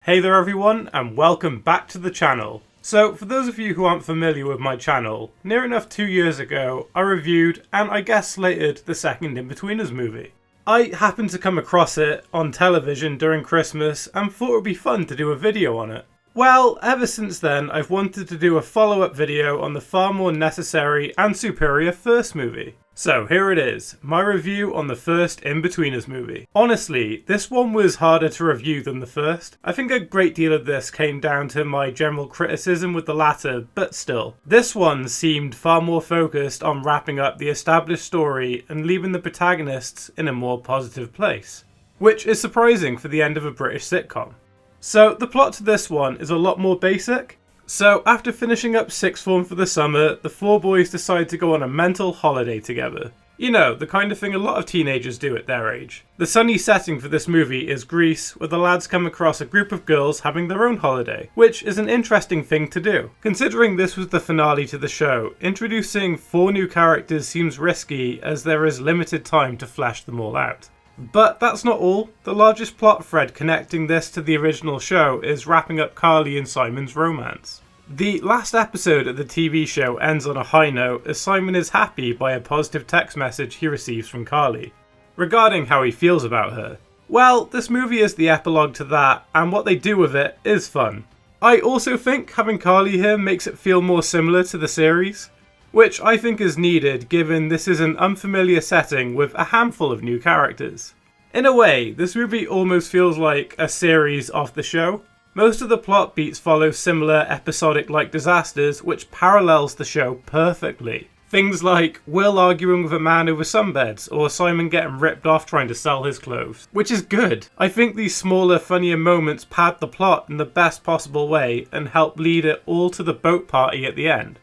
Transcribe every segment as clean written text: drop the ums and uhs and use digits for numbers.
Hey there everyone, and welcome back to the channel. So, for those of you who aren't familiar with my channel, near enough 2 years ago, I reviewed, and I guess slated, the second Inbetweeners movie. I happened to come across it on television during Christmas, and thought it would be fun to do a video on it. Well, ever since then, I've wanted to do a follow-up video on the far more necessary and superior first movie. So here it is, my review on the first Inbetweeners movie. Honestly, this one was harder to review than the first. I think a great deal of this came down to my general criticism with the latter, but still. This one seemed far more focused on wrapping up the established story and leaving the protagonists in a more positive place. Which is surprising for the end of a British sitcom. So the plot to this one is a lot more basic. So, after finishing up sixth form for the summer, the four boys decide to go on a mental holiday together. You know, the kind of thing a lot of teenagers do at their age. The sunny setting for this movie is Greece, where the lads come across a group of girls having their own holiday, which is an interesting thing to do. Considering this was the finale to the show, introducing 4 new characters seems risky as there is limited time to flesh them all out. But that's not all. The largest plot thread connecting this to the original show is wrapping up Carli and Simon's romance. The last episode of the TV show ends on a high note as Simon is happy by a positive text message he receives from Carli, regarding how he feels about her. Well, this movie is the epilogue to that, and what they do with it is fun. I also think having Carli here makes it feel more similar to the series, which I think is needed given this is an unfamiliar setting with a handful of new characters. In a way, this movie almost feels like a series off the show. Most of the plot beats follow similar episodic-like disasters which parallels the show perfectly. Things like Will arguing with a man over sunbeds, or Simon getting ripped off trying to sell his clothes. Which is good. I think these smaller, funnier moments pad the plot in the best possible way and help lead it all to the boat party at the end.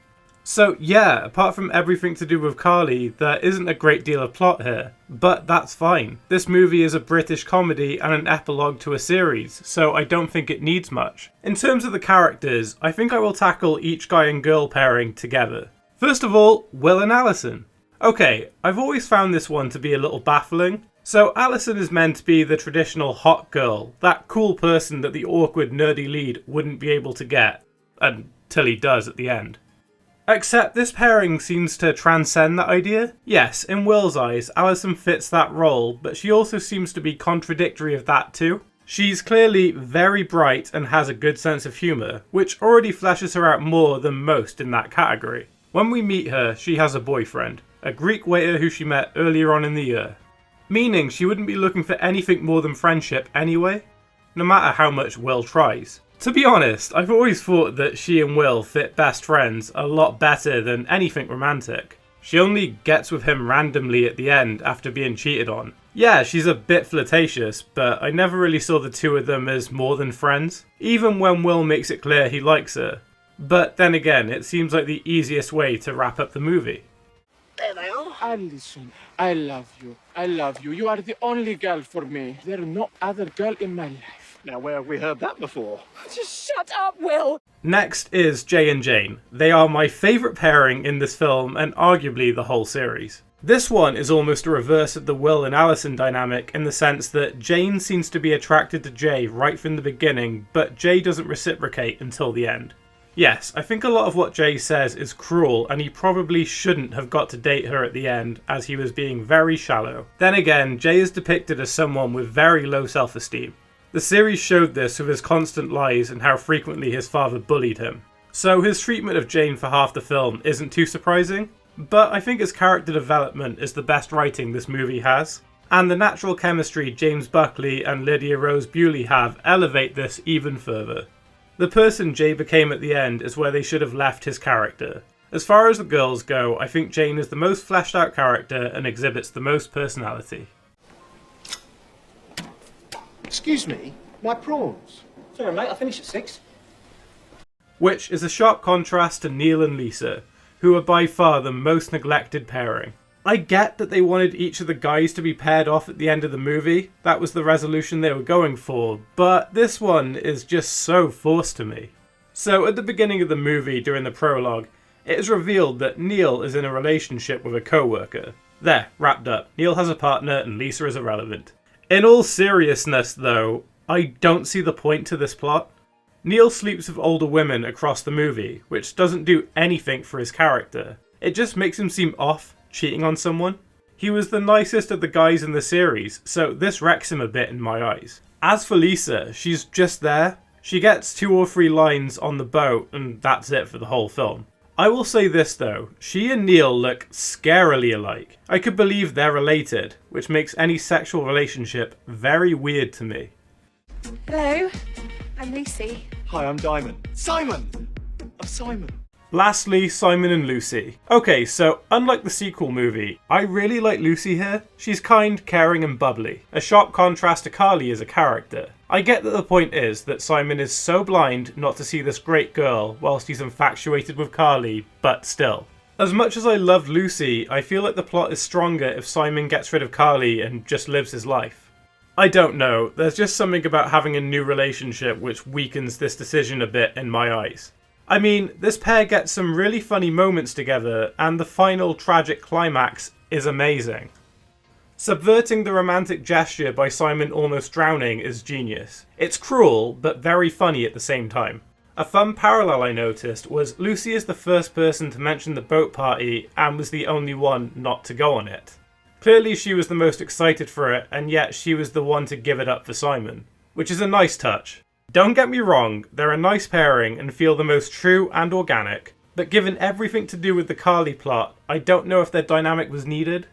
So yeah, apart from everything to do with Carli, there isn't a great deal of plot here. But that's fine. This movie is a British comedy and an epilogue to a series, so I don't think it needs much. In terms of the characters, I think I will tackle each guy and girl pairing together. First of all, Will and Allison. Okay, I've always found this one to be a little baffling. So Allison is meant to be the traditional hot girl, that cool person that the awkward nerdy lead wouldn't be able to get, until he does at the end. Except this pairing seems to transcend that idea. Yes, in Will's eyes, Allison fits that role, but she also seems to be contradictory of that too. She's clearly very bright and has a good sense of humour, which already fleshes her out more than most in that category. When we meet her, she has a boyfriend, a Greek waiter who she met earlier on in the year. Meaning she wouldn't be looking for anything more than friendship anyway, no matter how much Will tries. To be honest, I've always thought that she and Will fit best friends a lot better than anything romantic. She only gets with him randomly at the end after being cheated on. Yeah, she's a bit flirtatious, but I never really saw the two of them as more than friends, even when Will makes it clear he likes her. But then again, it seems like the easiest way to wrap up the movie. There they are. Allison, I love you. I love you. You are the only girl for me. There is no other girl in my life. Now, where have we heard that before? Just shut up, Will! Next is Jay and Jane. They are my favourite pairing in this film and arguably the whole series. This one is almost a reverse of the Will and Allison dynamic in the sense that Jane seems to be attracted to Jay right from the beginning, but Jay doesn't reciprocate until the end. Yes, I think a lot of what Jay says is cruel and he probably shouldn't have got to date her at the end as he was being very shallow. Then again, Jay is depicted as someone with very low self-esteem. The series showed this with his constant lies and how frequently his father bullied him. So his treatment of Jane for half the film isn't too surprising, but I think his character development is the best writing this movie has. And the natural chemistry James Buckley and Lydia Rose Bewley have elevate this even further. The person Jay became at the end is where they should have left his character. As far as the girls go, I think Jane is the most fleshed out character and exhibits the most personality. Excuse me, my prawns. Sorry, mate, I finish at 6. Which is a sharp contrast to Neil and Lisa, who are by far the most neglected pairing. I get that they wanted each of the guys to be paired off at the end of the movie, that was the resolution they were going for, but this one is just so forced to me. So at the beginning of the movie, during the prologue, it is revealed that Neil is in a relationship with a co-worker. There, wrapped up. Neil has a partner and Lisa is irrelevant. In all seriousness though, I don't see the point to this plot. Neil sleeps with older women across the movie, which doesn't do anything for his character. It just makes him seem off, cheating on someone. He was the nicest of the guys in the series, so this wrecks him a bit in my eyes. As for Lisa, she's just there. She gets 2 or 3 lines on the boat, and that's it for the whole film. I will say this though, she and Neil look scarily alike. I could believe they're related, which makes any sexual relationship very weird to me. Hello, I'm Lucy. Hi, I'm Diamond. Simon! I'm Simon. Lastly, Simon and Lucy. Okay, so unlike the sequel movie, I really like Lucy here. She's kind, caring and bubbly. A sharp contrast to Carli as a character. I get that the point is that Simon is so blind not to see this great girl whilst he's infatuated with Carli, but still. As much as I love Lucy, I feel like the plot is stronger if Simon gets rid of Carli and just lives his life. I don't know, there's just something about having a new relationship which weakens this decision a bit in my eyes. I mean, this pair gets some really funny moments together, and the final tragic climax is amazing. Subverting the romantic gesture by Simon almost drowning is genius. It's cruel, but very funny at the same time. A fun parallel I noticed was Lucy is the first person to mention the boat party and was the only one not to go on it. Clearly she was the most excited for it, and yet she was the one to give it up for Simon, which is a nice touch. Don't get me wrong, they're a nice pairing and feel the most true and organic, but given everything to do with the Carli plot, I don't know if their dynamic was needed.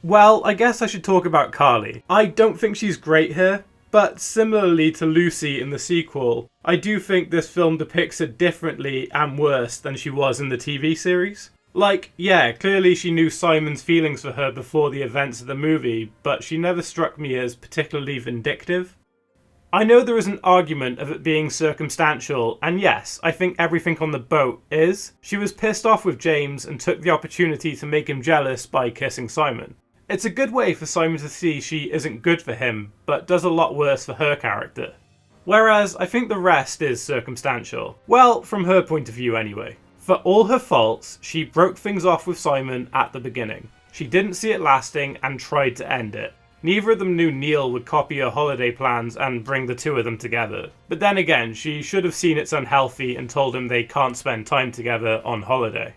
Well, I guess I should talk about Carli. I don't think she's great here, but similarly to Lucy in the sequel, I do think this film depicts her differently and worse than she was in the TV series. Like, yeah, clearly she knew Simon's feelings for her before the events of the movie, but she never struck me as particularly vindictive. I know there is an argument of it being circumstantial, and yes, I think everything on the boat is. She was pissed off with James and took the opportunity to make him jealous by kissing Simon. It's a good way for Simon to see she isn't good for him, but does a lot worse for her character. Whereas, I think the rest is circumstantial. Well, from her point of view anyway. For all her faults, she broke things off with Simon at the beginning. She didn't see it lasting and tried to end it. Neither of them knew Neil would copy her holiday plans and bring the two of them together. But then again, she should have seen it's unhealthy and told him they can't spend time together on holiday.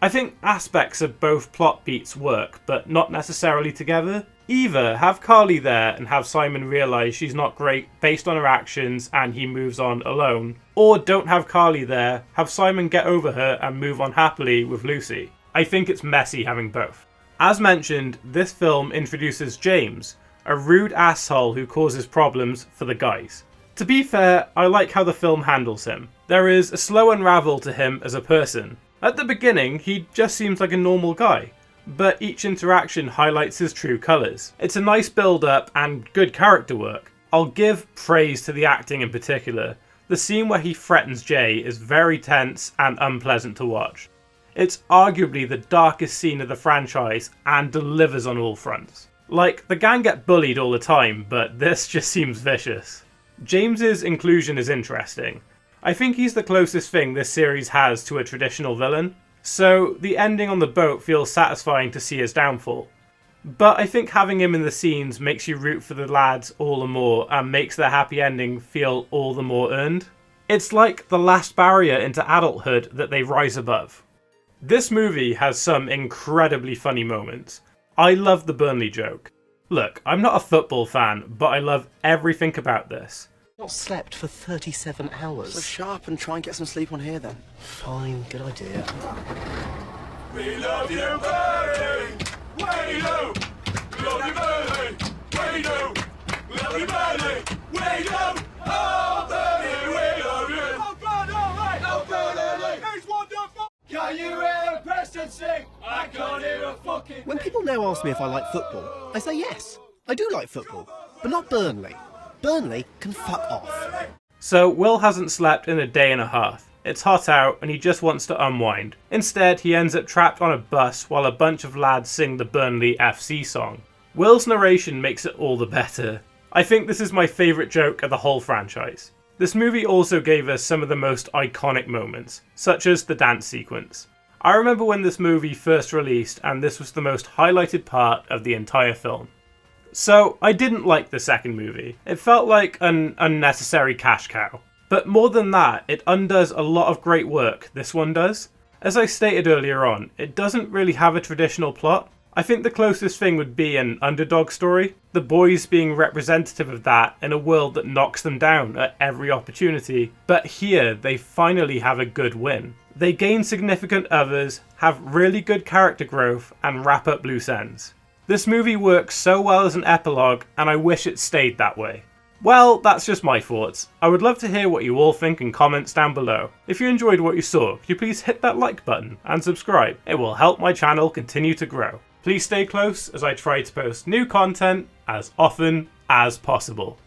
I think aspects of both plot beats work, but not necessarily together. Either have Carli there and have Simon realise she's not great based on her actions and he moves on alone, or don't have Carli there, have Simon get over her and move on happily with Lucy. I think it's messy having both. As mentioned, this film introduces James, a rude asshole who causes problems for the guys. To be fair, I like how the film handles him. There is a slow unravel to him as a person. At the beginning, he just seems like a normal guy, but each interaction highlights his true colours. It's a nice build-up and good character work. I'll give praise to the acting in particular. The scene where he threatens Jay is very tense and unpleasant to watch. It's arguably the darkest scene of the franchise and delivers on all fronts. Like, the gang get bullied all the time, but this just seems vicious. James's inclusion is interesting. I think he's the closest thing this series has to a traditional villain, so the ending on the boat feels satisfying to see his downfall. But I think having him in the scenes makes you root for the lads all the more and makes their happy ending feel all the more earned. It's like the last barrier into adulthood that they rise above. This movie has some incredibly funny moments. I love the Burnley joke. Look, I'm not a football fan, but I love everything about this. Not slept for 37 hours. So sharp and try and get some sleep on here then. Fine, good idea. We love you, Burnley! We do! We love you, Burnley! We do! We love you, Burnley! We do! Oh, Burnley, we love you! Oh, Burnley! Oh, Burnley! It's wonderful! Can you hear Preston sing? I can't hear a fucking... When people now ask me if I like football, I say yes. I do like football, but not Burnley. Burnley can fuck off. So Will hasn't slept in a day and a half. It's hot out and he just wants to unwind. Instead, he ends up trapped on a bus while a bunch of lads sing the Burnley FC song. Will's narration makes it all the better. I think this is my favourite joke of the whole franchise. This movie also gave us some of the most iconic moments, such as the dance sequence. I remember when this movie first released and this was the most highlighted part of the entire film. So I didn't like the second movie. It felt like an unnecessary cash cow. But more than that, it undoes a lot of great work, this one does. As I stated earlier on, it doesn't really have a traditional plot. I think the closest thing would be an underdog story, the boys being representative of that in a world that knocks them down at every opportunity. But here, they finally have a good win. They gain significant others, have really good character growth, and wrap up loose ends. This movie works so well as an epilogue, and I wish it stayed that way. Well, that's just my thoughts. I would love to hear what you all think in comments down below. If you enjoyed what you saw, could you please hit that like button and subscribe? It will help my channel continue to grow. Please stay close as I try to post new content as often as possible.